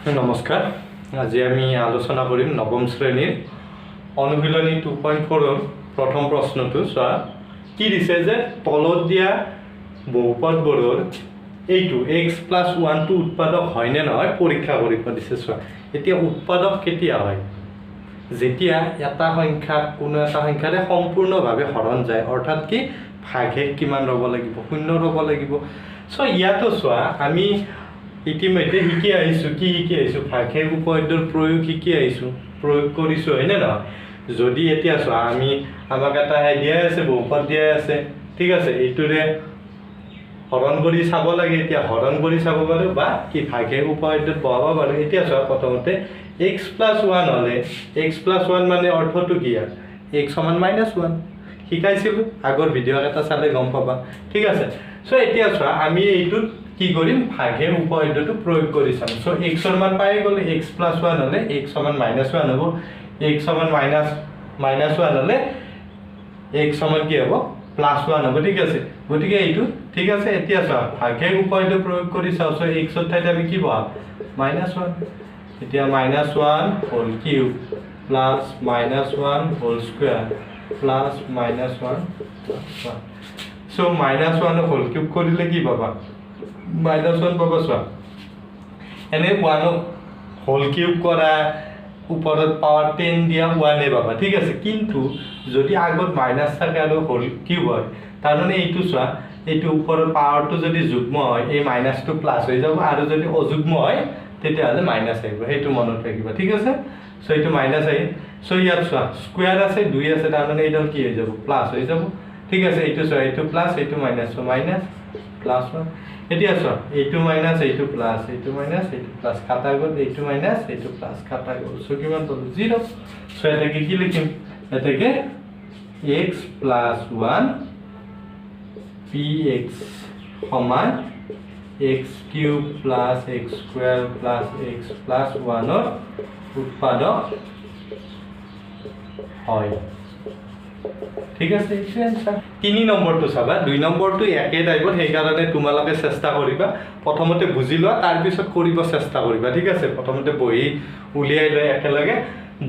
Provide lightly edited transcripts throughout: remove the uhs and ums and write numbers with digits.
নমস্কাৰ আজি আমি আলোচনা কৰিম নৱম শ্ৰেণীৰ অনুশীলনী 2.4 ৰ প্ৰথম প্ৰশ্নটো চোৱা কি দিছে যে তলত দিয়া বহুপদবোৰৰ এইটো x + 1 টো উৎপাদক হয় নে নহয় পৰীক্ষা কৰিব দিছে চোৱা এতিয়া উৎপাদক কেতিয়া হয় যেতিয়া এটা সংখ্যা কোনো এটা সংখ্যাৰে সম্পূৰ্ণভাৱে হৰণ যায় অৰ্থাৎ কি ভাগশেষ কিমান ৰব লাগিব শূন্য ৰব লাগিব সো ইয়াতো চোৱা আমি ইতিমধ্যে শিকি আহিছো ভাগশেষ উপপাদ্যৰ প্ৰয়োগ শিকি আহিছো প্ৰয়োগ কৰিছো হয়নে নহয় যদি এতিয়া চোৱা আমি আমাক এটা দিয়া আছে বহুপদ দিয়া আছে ঠিক আছে এইটোৰে হৰণ কৰি চাব লাগে এতিয়া হৰণ কৰি চাব পাৰো বা কি ভাগশেষ উপপাদ্যত বহাব পাৰো এতিয়া চোৱা প্ৰথমতে x + 1 হলে x + 1 মানে অৰ্থটো কি x = -1 শিকাইছিলো আগৰ ভিডিও এটা চালে গম পাবা ঠিক আছে সো এতিয়া চোৱা আমি এইটোত কি কৰিম ভাগশেষ উপপাদ্যটো প্ৰয়োগ কৰি চাম সো x ৰ মান পাই গলে x + 1 হলে x = -1 হ'ব x = -1 হলে x = কি হ'ব +1 হ'ব ঠিক আছে গতিকে এইটো ঠিক আছে এতিয়া চোৱা ভাগশেষ উপপাদ্য প্ৰয়োগ কৰি চাও সো x ৰ ঠাইত আমি কি বহাম -1 এতিয়া -1 whole cube plus -1 whole square plus -1 so -1 whole cube কৰিলে কি পাবা -1 পাবা চোৱা এনে 1 whole cube কৰা ওপৰত পাৱাৰ 10 দিয়া 1 এ পাবা ঠিক আছে কিন্তু যদি আগত মাইনাস থাকে আৰু whole cube হয় তাৰ মানে এইটো চোৱা এইটো ওপৰৰ পাৱাৰটো যদি যুগ্ম হয় এই মাইনাসটো প্লাস হৈ যাব আৰু যদি অযুগ্ম হয় তেতিয়া হলে মাইনাস আহিব সেইটো মনত ৰাখিবা ঠিক আছে সো এইটো মাইনাস আহি সো ইয়াত চোৱা স্কয়াৰ আছে 2 আছে তাৰ মানে এইডাল কি হৈ যাব প্লাস হৈ যাব ঠিক আছে এইটো চোৱা এইটো প্লাস এইটো মাইনাস সো মাইনাস +1 এতিয়া চোৱা এইটো মাইনাস এইটো প্লাস এইটো মাইনাস এইটো প্লাস কাটা গ'ল এইটো মাইনাস এইটো প্লাস কাটা গ'ল সো কিমান পালো 0 সো এটাকে কি লিখিম এটাকে x + 1 px সমান x³ + x² + x + 1 ৰ উৎপাদক হয় ঠিক আছে এইটো आंसर 3 নম্বৰটো চাবা 2 নম্বৰটো একে টাইপৰ সেই কাৰণে তোমালোকে চেষ্টা কৰিবা প্ৰথমতে বুজি লোৱা তাৰ পিছত কৰিব চেষ্টা কৰিবা ঠিক আছে প্ৰথমতে বহি উলিয়াই লৈ একেলগে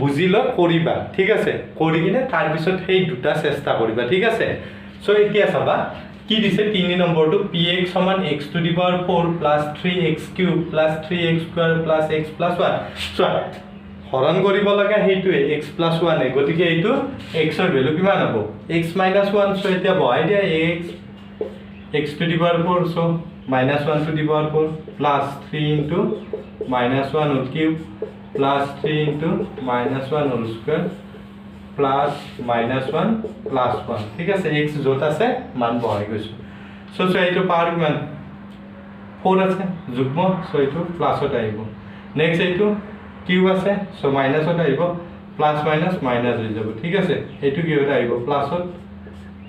বুজি ল কৰিবা ঠিক আছে কৰি কিনে তাৰ পিছত সেই দুটা চেষ্টা কৰিবা ঠিক আছে সো এতিয়া চাবা কি দিছে 3 নম্বৰটো px = x⁴ + 3x³ + 3x² + x + 1 চোৱা হৰণ কৰিব লাগা হেইটোৱে x + 1 গতিকে এইটো x ৰ ভ্যালু কিমান হ'ব x - 1 সো এতিয়া বহাই দিয়া x⁴ so -1⁴ plus 3 * -1 whole cube plus 3 * -1 whole square plus -1 plus 1 ঠিক আছে x যত আছে মান বহাই গৈছো সো এইটো পাৱাৰ কিমান 4 আছে যুগ্ম সো এইটো প্লাসত আহিব নেক্সট এইটো কিউব আছে সো মাইনাসত আহিব প্লাস মাইনাস মাইনাস হৈ যাব ঠিক আছে এইটো কি হতে আহিব প্লাসত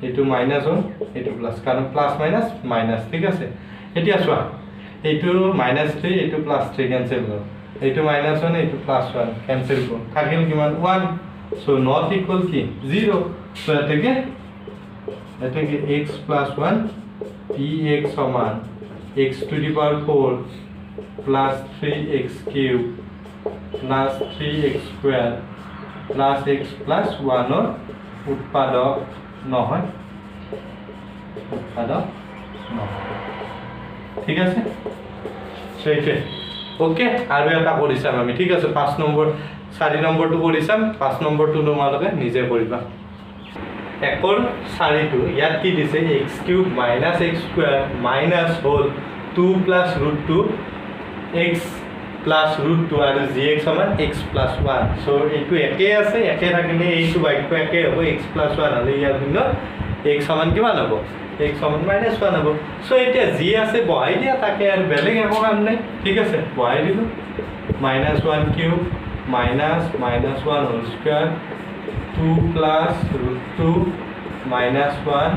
এইটো মাইনাস হ'ল এইটো প্লাস কাৰণ প্লাস মাইনাস মাইনাস ঠিক আছে এতিয়া চোৱা এইটো -3 এইটো +3 ক্যান্সেল হ'ল এইটো -1 এইটো +1 ক্যান্সেল হ'ল থাকিল কিমান 1 সো not equal কি 0 সো এটাকে x + 1 px সমান x⁴ plus 3x³ plus 3x² plus x plus 1 ৰ উৎপাদক নহয় ঠিক আছে সেইতে ওকে আৰু এটা কৰিছাম আমি ঠিক আছে 5 নম্বৰ 4 নম্বৰটো কৰিছাম 5 নম্বৰটো তোমালোকে নিজে কৰিবা 1 ৰ 4 টো ইয়াত কি দিছে x³ - x² - whole 2 plus √2 x plus √2 আৰু gx সমান x + 1 সো এইটো একে আছে একে থাকিলে এইটো বাক্য একে হ'ব x + 1 হলে ইয়াৰ ভিন্ন x সমান কিমান হ'ব x সমান -1 হ'ব সো এতিয়া g আছে বহাই দিয়া তাকে আৰু বেলেগ একো কাম নাই ঠিক আছে বহাই দিলো -1³ -1 whole square 2 plus √2 -1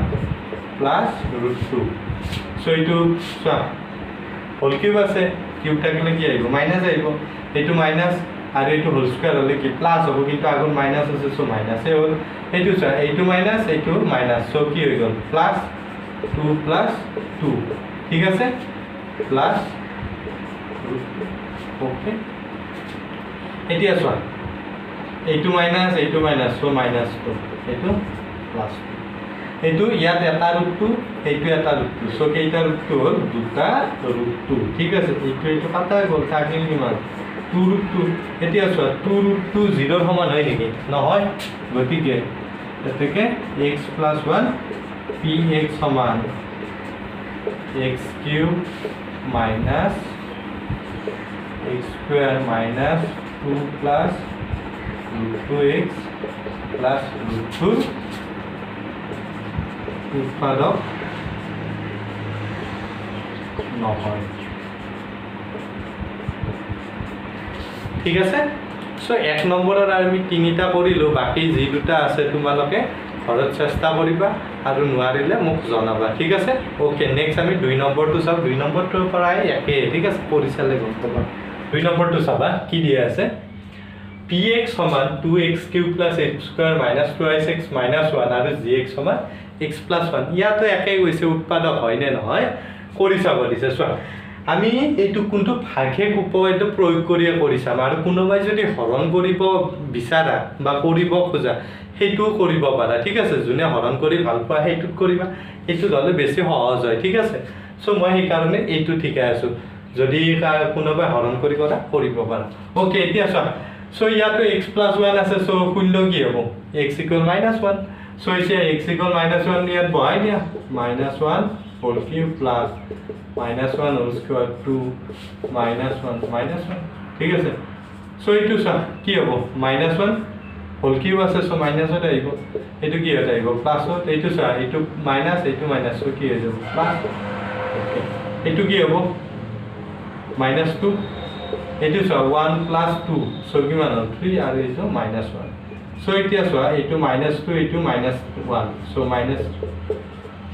plus √2 so এইটো চোৱা হোল কিউব আছে কিউব থাকিলে কি আহিব মাইনাস আহিব এইটো মাইনাস আৰু এইটো হোল স্কয়ার হলে কি প্লাস হ'ব কিন্তু আগত মাইনাস আছে সো মাইনাসে হ'ল এইটো চোৱা এইটো মাইনাস এইটো মাইনাস সো কি হৈ গ'ল প্লাস 2 plus 2 ঠিক আছে প্লাস ওকে এতিয়া চোৱা এইটো মাইনাছ সো মাইনাছ 2 এইটো প্লাছ 2 এইটো ইয়াত এটা ৰুটটো এইটো এটা ৰুটটো সো কেইটা ৰুটটো হ'ল দুটা ৰুটটো ঠিক আছে এইটো কাটা গ'ল থাকিল কিমান 2 ৰুটটো এতিয়া চোৱা 2 ৰুটটো 0 সমান হয় নেকি নহয় গতিকে এতেকে x + 1 px সমান x³ minus x² minus 2 plus √2x plus √2 উৎপাদক নহয় ঠিক আছে সো 1 নম্বৰৰ আমি তিনিটা কৰিলো বাকি যি দুটা আছে তোমালোকে ঘৰত চেষ্টা কৰিবা আৰু নোৱাৰিলে মোক জনাবা ঠিক আছে ওকে নেক্সট আমি 2 নম্বৰটো চাও 2 নম্বৰটোৰ পৰাই একে ঠিক আছে পৰিচালে গম পাবা 2 নম্বৰটো চাবা কি দিয়া আছে px সমান 2x³ + x² - 2x - 1 আৰু gx সমান x + 1 ইয়াতো একে গৈছে উৎপাদক হয় নে নহয় কৰি চাব দিছে চোৱা আমি এইটো কোনটো ভাগশেষ উপপাদ্য প্ৰয়োগ কৰিয়ে কৰিছাম আৰু কোনোবাই যদি হৰণ কৰিব বিচাৰা বা কৰিব খোজা সেইটো কৰিব পাৰা ঠিক আছে যোনে হৰণ কৰি ভাল পোৱা সেইটো কৰিবা এইটো হলে বেছি সহজ হয় ঠিক আছে সো মই সেই কাৰণে এইটো ঠিকাই আছো যদি কোনোবাই হৰণ কৰি কৰা কৰিব পাৰা ওকে এতিয়া চোৱা সো ইয়াতো x + 1 আছে সো শূন্য কি হ'ব x = -1 সো এতিয়া x = -1 ইয়াত বহাই দিয়া -1 whole cube plus -1 whole square 2 -1 ঠিক আছে সো এইটো চা কি হ'ব -1 whole cube আছে সো মাইনাস হতে আইব এটো কি হতে আইব প্লাস হতে এইটো চা এইটো মাইনাস সো কি হৈ যাব প্লাস ওকে এটো কি হ'ব -2 এটো চা 1 + 2 সো কি মান 3 আৰু এইটো -1 সো এতিয়া চা এইটো -2 এইটো -1 সো মাইনাস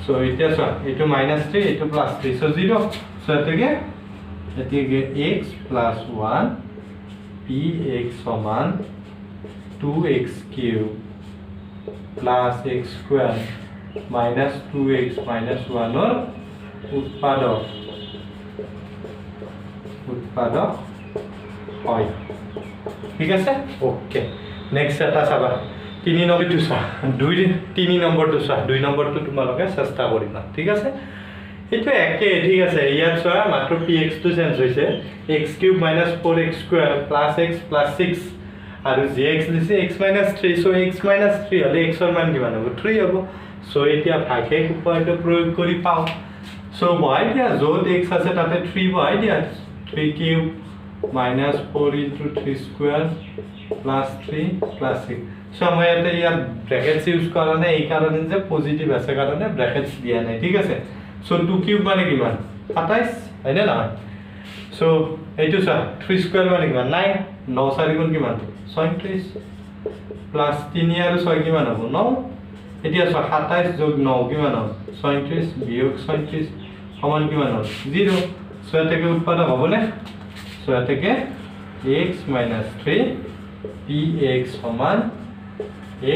সো এতিয়া চোৱা এইটো -3 এইটো +3 সো 0 সো এতেকে x + 1 px সমান 2x³ + x² minus 2x minus 1 ৰ উৎপাদক হয় ঠিক আছে ওকে নেক্সট এটা চাবা 3 নম্বৰটো চা 3 নম্বৰটো চা 2 নম্বৰটো তোমালোকে চেষ্টা কৰিবা ঠিক আছে এইটো একে ঠিক আছে ইয়াত চোৱা মাত্ৰ px টো চেঞ্জ হৈছে x³ - 4x² + x + 6 আৰু gx দিছে x - 3 সো x - 3 হলে x ৰ মান কিমান হ'ব 3 হ'ব সো এতিয়া ভাগশেষ উপপাদ্য প্ৰয়োগ কৰি পাও সো বহাই দিয়া য'ত x আছে তাতে 3 বহাই দিয়া 3³ - 4 * 3² + 3 + 6 সো মই এটা ইয়াত ব্র্যাকেটস ইউজ কৰা নাই এই কাৰণে যে পজিটিভ আছে কাৰণে ব্র্যাকেটস দিয়া নাই ঠিক আছে সো 2³ মানে কিমান 27 হয় না নহয় সো এইটো চা 3² মানে কিমান 9 9 4 গুণ কিমান 37 প্লাস 3 আৰু 6 কিমান হ'ব 9 এতিয়া চা 27 যোগ 9 কিমান হ'ব 37 বিয়োগ 37 সমান কিমান হ'ব 0 সো এটাকে উৎপাদক হ'বনে সো এটাকে x - 3 px সমান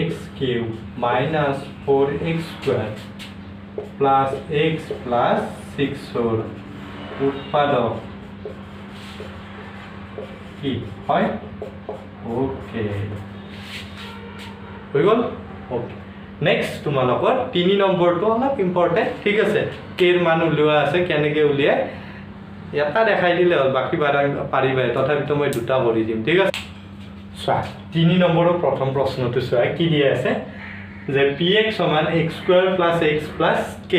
x³ - 4x² plus x plus 6 ৰ উৎপাদক কি হয় ওকে হৈ গ'ল ওকে নেক্সট তোমালোকৰ 3 নম্বৰটো অলপ ইম্পৰ্টেন্ট ঠিক আছে কেৰ মান উলিওৱা আছে কেনেকৈ উলিয়াই এটা দেখাই দিলে হ'ল বাকি পাৰিবা তথাপিতো মই দুটা কৰি দিম ঠিক আছে চোৱা 3 নম্বৰৰ প্ৰথম প্ৰশ্নটো চোৱা কি দিয়া আছে যে px সমান x² + x + k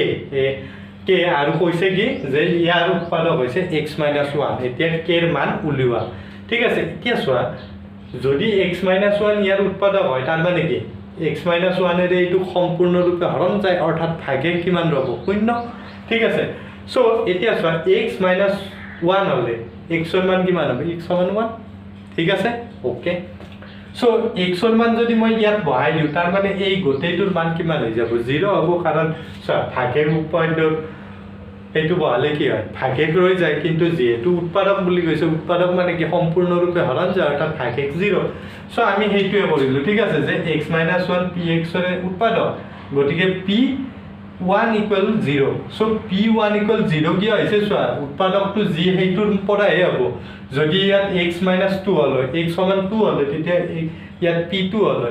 k আৰু কৈছে কি যে ইয়াৰ উৎপাদক হৈছে x - 1 এতিয়া k ৰ মান উলিওৱা ঠিক আছে এতিয়া চোৱা যদি x - 1 ইয়াৰ উৎপাদক হয় তাৰ মানে কি x - 1 এৰে এইটো সম্পূৰ্ণৰূপে হৰণ যায় অৰ্থাৎ ভাগে কিমান ৰব 0 ঠিক আছে সো এতিয়া চোৱা x - 1 হলে x ৰ মান কিমান হ'ব x সমান 1 ঠিক আছে ওকে সো x ৰ মান যদি মই ইয়াত বহাই দিও তাৰ মানে এই গোটেইটোৰ মান কিমান হৈ যাব 0 হ'ব কাৰণ চোৱা ভাগশেষ উপপাদ্য এইটো বহালে কি হয় ভাগশেষ ৰৈ যায় কিন্তু যেহেতু উৎপাদক বুলি কৈছে উৎপাদক মানে কি সম্পূৰ্ণৰূপে হৰণ যায় অৰ্থাৎ ভাগশেষ 0 সো আমি সেইটোৱে কৰিলো ঠিক আছে যে x - 1 px ৰ উৎপাদক গতিকে p 1 equal 0 so p1 equal 0 কি হৈছে সোয়া উৎপাদকটো জি হেইটোৰ পৰাহে হ'ব যদি ইয়াত x - 2 হল x = 2 হল তেতিয়া ইয়াত p2 হল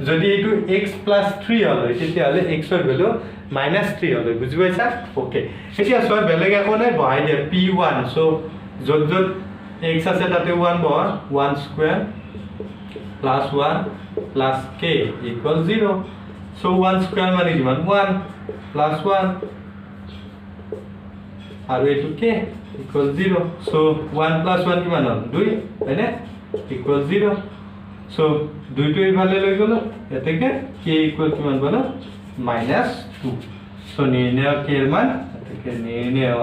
যদি এইটো x + 3 হল তেতিয়া হলে x ৰ ভ্যালু -3 হল বুজি পাইছা ওকে এতিয়া সোয়া বেলেগ একো নাই বহাই দিয়া p1 so যত যত x আছে তাতে 1 বহা 1 square plus 1 plus k equal 0 so 1 square মানে কিমান 1 plus 1 আৰু এটো k equal 0 so 1 plus 1 কিমান হ'ল 2 হয়নে equal 0 so 2 টো ইফালে লৈ গলো এতেকে k equal কিমান বল -2 so নিৰ্ণয় k এৰ মান এতেকে নিৰ্ণয়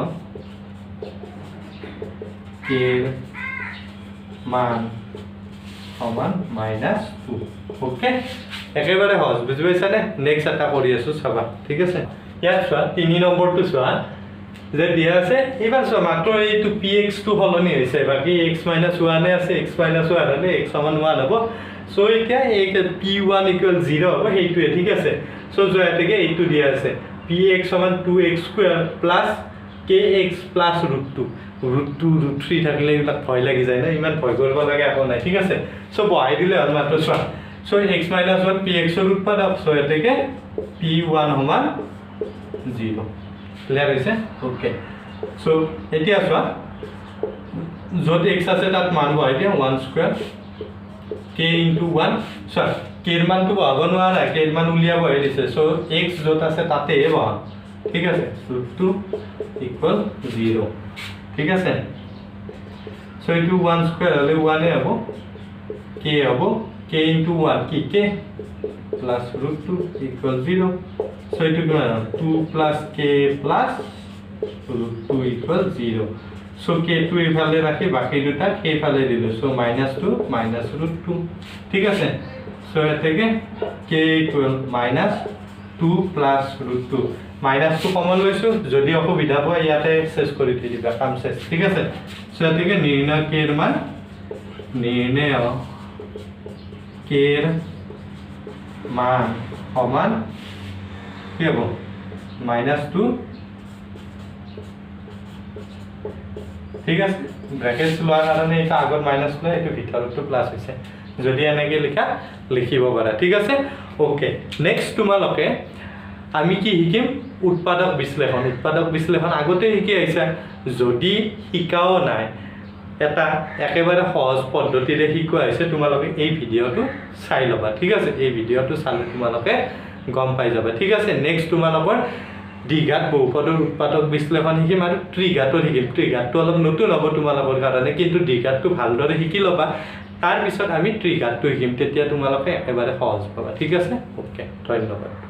k এৰ মান সমান -2 ওকে একেবাৰে সহজ বুঝি পাইছা নে নেক্সট এটা কৰি আছো চাবা ঠিক আছে ইয়াত চোৱা 3 নম্বৰটো চোৱা যে দিয়া আছে এবাৰ চোৱা মাত্ৰ এইটো px টো হলনি হৈছে বাকি x - 1 আছে x - 1 হলে x = 1 হ'ব সো এতিয়া এই p1 = 0 হ'ব হেইটোৱে ঠিক আছে সো জয়াতেকে এইটো দিয়া আছে px = 2x² + kx + √2 √2 √3 থাকিলে এইটা ভয় লাগি যায় না ইমান ভয় কৰিব লাগে আকৌ নাই ঠিক আছে সো বহাই দিলে হল মাত্ৰ চোৱা সো x - 1 px ৰ উৎপাদক সো এতেকে p1 = 0 ক্লিয়াৰ হৈছে ওকে সো এতিয়া চোৱা যত x আছে তাত মান বহাই দিয়া 1 স্কয়াৰ k * 1 সৰি k এৰ মান তো বহাব নোৱাৰা k এর মান উলিয়াব হৈ দিছে সো x যত আছে তাতে বহা ঠিক আছে √2 = 0 ঠিক আছে সো এটো 1 স্কয়ার হলে 1 এ হ'ব k হ'ব k * 1 কি k plus √2 = 0 so এটো কি হয় 2 plus k plus √2 = 0 so k টো ইফালে রাখি বাকি দুটা k ফালে দিলো so -2 -√2 ঠিক আছে so এতেকে k = -2 plus √2 -2 কমন লৈছো যদি অসুবিধা হয় ইয়াতে শেষ কৰি দিবা কাম শেষ ঠিক আছে so এতেকে নির্ণয় k এর মান নির্ণয় k এর মান সমান কি হ'ব -2 ঠিক আছে ব্র্যাকেট লোৱাৰ কাৰণে এটা আগত মাইনাস লৈ এটো ভিতৰটো প্লাস হৈছে যদি এনেকে লিখিব পাৰা ঠিক আছে ওকে নেক্সট তোমালোকে আমি কি শিকিম উৎপাদক বিশ্লেষণ আগতে শিকি আইছা যদি শিকাও নাই এটা একেবাৰে সহজ পদ্ধতিৰে শিকোৱা হৈছে তোমালোকে এই ভিডিওটো চাই লবা ঠিক আছে এই ভিডিওটো চালে তোমালোকে গম পাই যাবা ঠিক আছে নেক্সট তোমালোকৰ দ্বিঘাত বহুপদৰ উৎপাদক বিশ্লেষণ শিকিম আৰু ত্ৰিঘাতও শিকিম ত্ৰিঘাতটো অলপ নতুন হ'ব তোমালোকৰ কাৰণে কিন্তু দ্বিঘাতটো ভালদৰে শিকি লবা তাৰ পিছত আমি ত্ৰিঘাতটো শিকিম তেতিয়া তোমালোকে একেবাৰে সহজ পাবা ঠিক আছে ওকে ধন্যবাদ